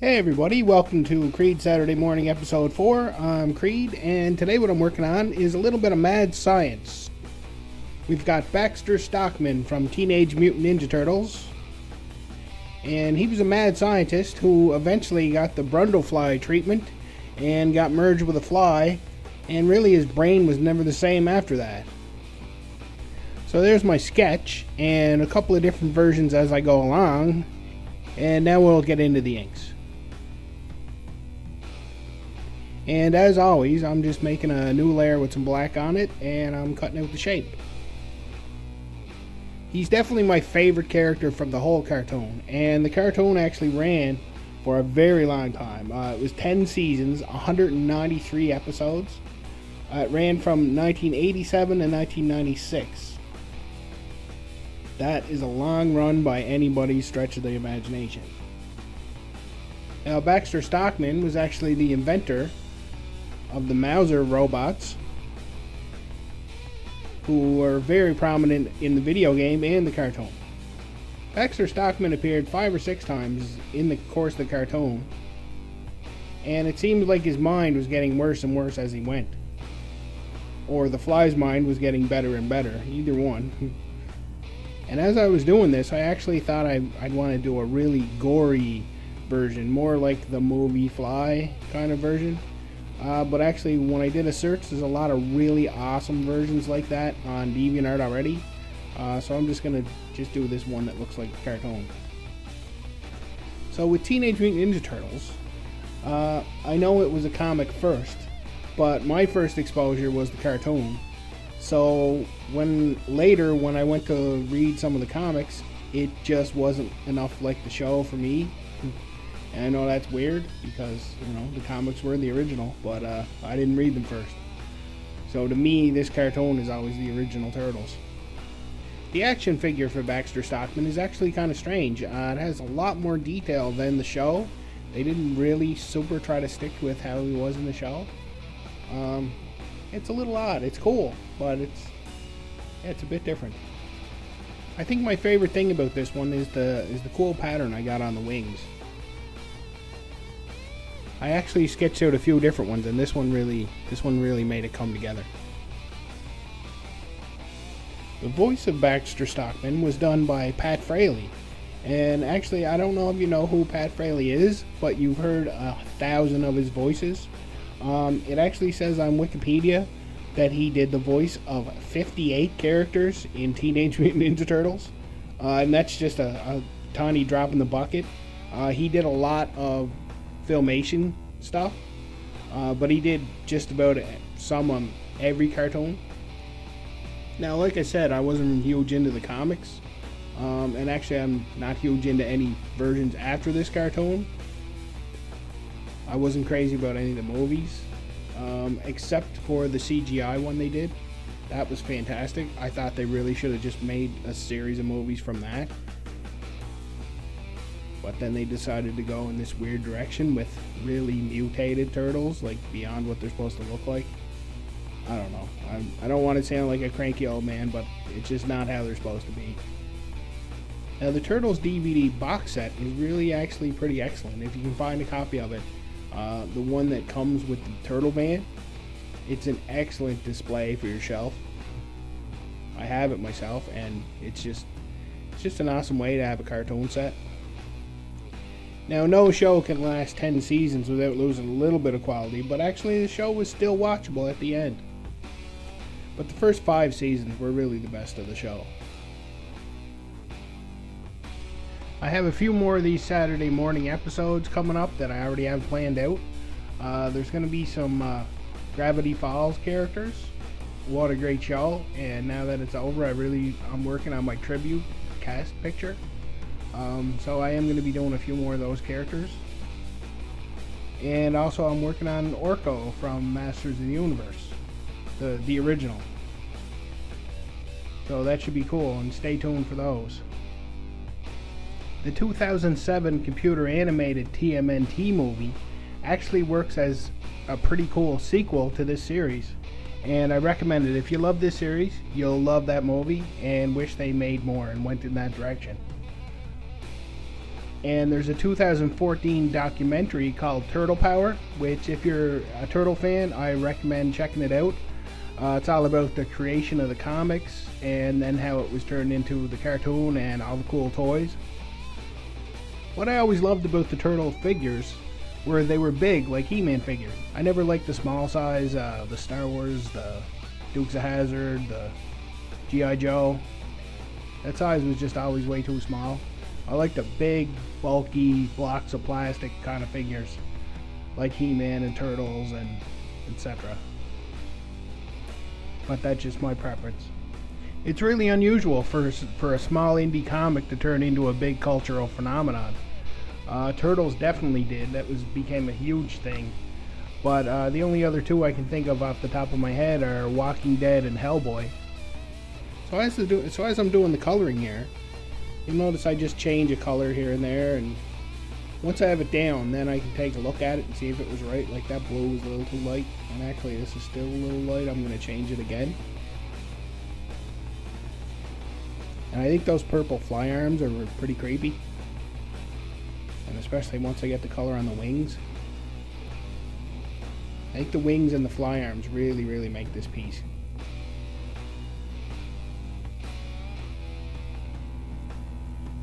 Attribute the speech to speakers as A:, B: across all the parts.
A: Hey everybody, welcome to Creed Saturday Morning Episode 4. I'm Creed, and today what I'm working on is a little bit of mad science. We've got Baxter Stockman from Teenage Mutant Ninja Turtles, and he was a mad scientist who eventually got the Brundlefly treatment and got merged with a fly, and really his brain was never the same after that. So there's my sketch, and a couple of different versions as I go along, and now we'll get into the inks. And as always, I'm just making a new layer with some black on it, and I'm cutting out the shape. He's definitely my favorite character from the whole cartoon, and the cartoon actually ran for a very long time. It was 10 seasons, 193 episodes. It ran from 1987 to 1996. That is a long run by anybody's stretch of the imagination. Now, Baxter Stockman was actually the inventor of the Mauser robots, who were very prominent in the video game and the cartoon. Baxter Stockman appeared 5 or 6 times in the course of the cartoon, and it seemed like his mind was getting worse and worse as he went. Or the fly's mind was getting better and better, either one. And as I was doing this, I actually thought I'd want to do a really gory version, more like the movie Fly kind of version. But actually, when I did a search, there's a lot of really awesome versions like that on DeviantArt already. So I'm just going to do this one that looks like a cartoon. So with Teenage Mutant Ninja Turtles, I know it was a comic first, but my first exposure was the cartoon. So when I went to read some of the comics, it just wasn't enough like the show for me. And I know that's weird because, the comics were the original, but I didn't read them first. So to me, this cartoon is always the original Turtles. The action figure for Baxter Stockman is actually kind of strange. It has a lot more detail than the show. They didn't really super try to stick with how he was in the show. It's a little odd. It's cool, but it's a bit different. I think my favorite thing about this one is the cool pattern I got on the wings. I actually sketched out a few different ones, and this one really made it come together. The voice of Baxter Stockman was done by Pat Fraley, and actually I don't know if you know who Pat Fraley is, but you've heard 1,000 of his voices. It actually says on Wikipedia that he did the voice of 58 characters in Teenage Mutant Ninja Turtles, and that's just a tiny drop in the bucket. He did a lot of filmation stuff, but he did just about some on every cartoon. Now, like I said, I wasn't huge into the comics, and actually I'm not huge into any versions after this cartoon. I wasn't crazy about any of the movies, except for the CGI one they did. That was fantastic. I thought they really should have just made a series of movies from that. But then they decided to go in this weird direction with really mutated turtles, like beyond what they're supposed to look like. I don't know. I don't want to sound like a cranky old man, but it's just not how they're supposed to be. Now, the Turtles DVD box set is really actually pretty excellent. If you can find a copy of it, the one that comes with the Turtle Van, it's an excellent display for your shelf. I have it myself, and it's just an awesome way to have a cartoon set. Now, no show can last 10 seasons without losing a little bit of quality, but actually the show was still watchable at the end. But the first 5 seasons were really the best of the show. I have a few more of these Saturday morning episodes coming up that I already have planned out. There's going to be some Gravity Falls characters. What a great show, and now that it's over, I'm working on my tribute cast picture. So I am going to be doing a few more of those characters. And also I'm working on Orko from Masters of the Universe, the original. So that should be cool, and stay tuned for those. The 2007 computer animated TMNT movie actually works as a pretty cool sequel to this series. And I recommend it. If you love this series, you'll love that movie and wish they made more and went in that direction. And there's a 2014 documentary called Turtle Power, which if you're a Turtle fan, I recommend checking it out. It's all about the creation of the comics and then how it was turned into the cartoon and all the cool toys. What I always loved about the Turtle figures were they were big, like He-Man figures. I never liked the small size, the Star Wars, the Dukes of Hazzard, the G.I. Joe. That size was just always way too small. I like the big, bulky blocks of plastic kind of figures, like He-Man and Turtles and etc. But that's just my preference. It's really unusual for a small indie comic to turn into a big cultural phenomenon. Turtles definitely did. That became a huge thing. But the only other two I can think of off the top of my head are Walking Dead and Hellboy. So as I'm doing the coloring here, you'll notice I just change a color here and there, and once I have it down, then I can take a look at it and see if it was right. Like that blue was a little too light, and actually this is still a little light. I'm going to change it again. And I think those purple fly arms are pretty creepy, and especially once I get the color on the wings. I think the wings and the fly arms really make this piece.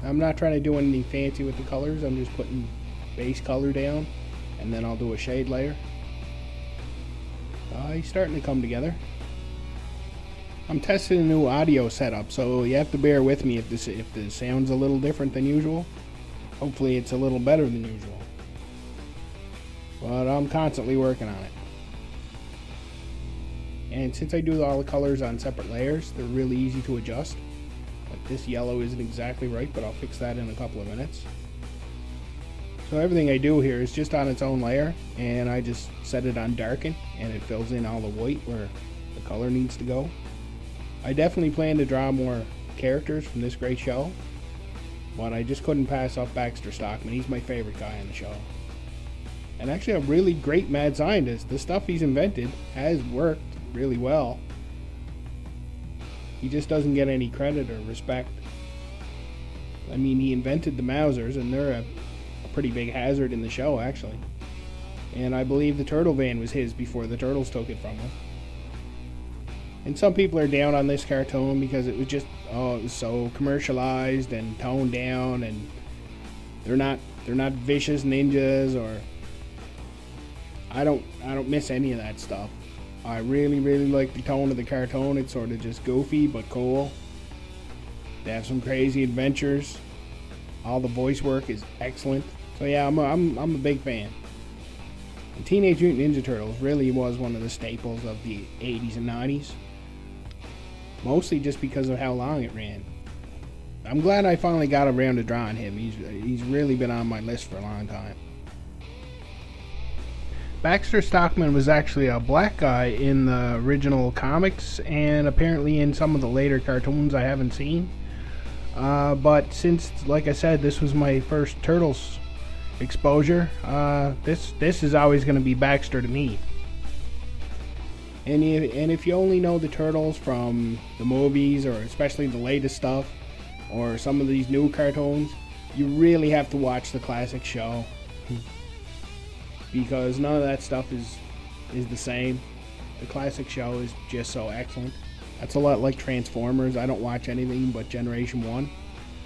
A: I'm not trying to do anything fancy with the colors. I'm just putting base color down, and then I'll do a shade layer. He's starting to come together. I'm testing a new audio setup, so you have to bear with me if the sound's a little different than usual. Hopefully it's a little better than usual. But I'm constantly working on it. And since I do all the colors on separate layers, they're really easy to adjust. Like this yellow isn't exactly right, but I'll fix that in a couple of minutes. So everything I do here is just on its own layer, and I just set it on darken, and it fills in all the white where the color needs to go. I definitely plan to draw more characters from this great show, but I just couldn't pass up Baxter Stockman. He's my favorite guy on the show. And actually a really great mad scientist. The stuff he's invented has worked really well. He just doesn't get any credit or respect. I mean, he invented the Mousers, and they're a pretty big hazard in the show, actually. And I believe the Turtle Van was his before the Turtles took it from him. And some people are down on this cartoon because it was just, it was so commercialized and toned down, and they're not vicious ninjas, or I don't miss any of that stuff. I really like the tone of the cartoon. It's sort of just goofy but cool. They have some crazy adventures. All the voice work is excellent. So yeah, I'm a big fan. And Teenage Mutant Ninja Turtles really was one of the staples of the 80s and 90s. Mostly just because of how long it ran. I'm glad I finally got around to drawing him. He's really been on my list for a long time. Baxter Stockman was actually a black guy in the original comics, and apparently in some of the later cartoons I haven't seen. But since, like I said, this was my first Turtles exposure, this is always going to be Baxter to me. And if you only know the Turtles from the movies, or especially the latest stuff, or some of these new cartoons, you really have to watch the classic show. Because none of that stuff is the same. The classic show is just so excellent. That's a lot like Transformers. I don't watch anything but Generation 1.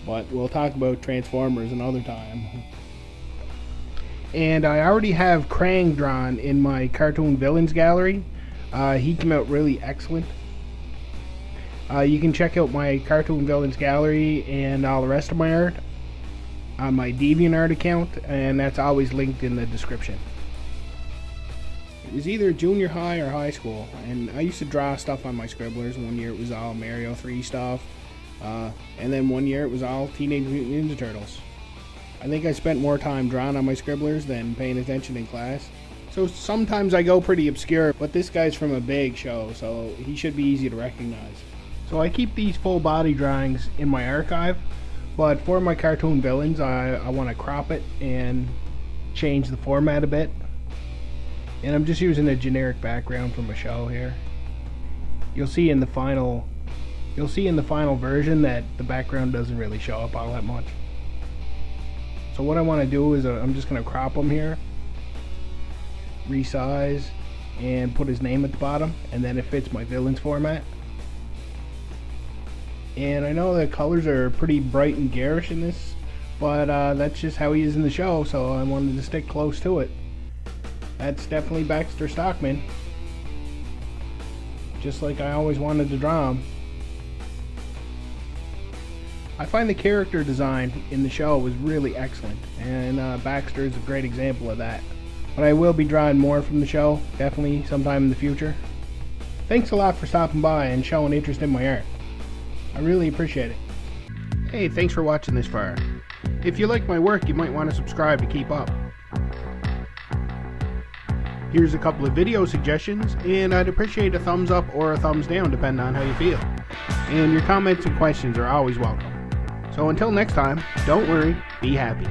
A: But we'll talk about Transformers another time. And I already have Krang drawn in my Cartoon Villains gallery. He came out really excellent. You can check out my Cartoon Villains gallery and all the rest of my art on my DeviantArt account, and that's always linked in the description. It was either junior high or high school, and I used to draw stuff on my scribblers. One year it was all Mario 3 stuff, and then one year it was all Teenage Mutant Ninja Turtles. I think I spent more time drawing on my scribblers than paying attention in class. So sometimes I go pretty obscure, but this guy's from a big show, so he should be easy to recognize. So I keep these full body drawings in my archive, but for my Cartoon Villains, I want to crop it and change the format a bit. And I'm just using a generic background from a show here. You'll see in the final version that the background doesn't really show up all that much. So what I want to do is I'm just going to crop him here, resize, and put his name at the bottom, and then it fits my villains format. And I know the colors are pretty bright and garish in this, but that's just how he is in the show, so I wanted to stick close to it. That's definitely Baxter Stockman, just like I always wanted to draw him. I find the character design in the show was really excellent, and Baxter is a great example of that. But I will be drawing more from the show, definitely sometime in the future. Thanks a lot for stopping by and showing interest in my art. I really appreciate it. Hey, thanks for watching this far. If you like my work, you might want to subscribe to keep up. Here's a couple of video suggestions, and I'd appreciate a thumbs up or a thumbs down depending on how you feel. And your comments and questions are always welcome. So until next time, don't worry, be happy.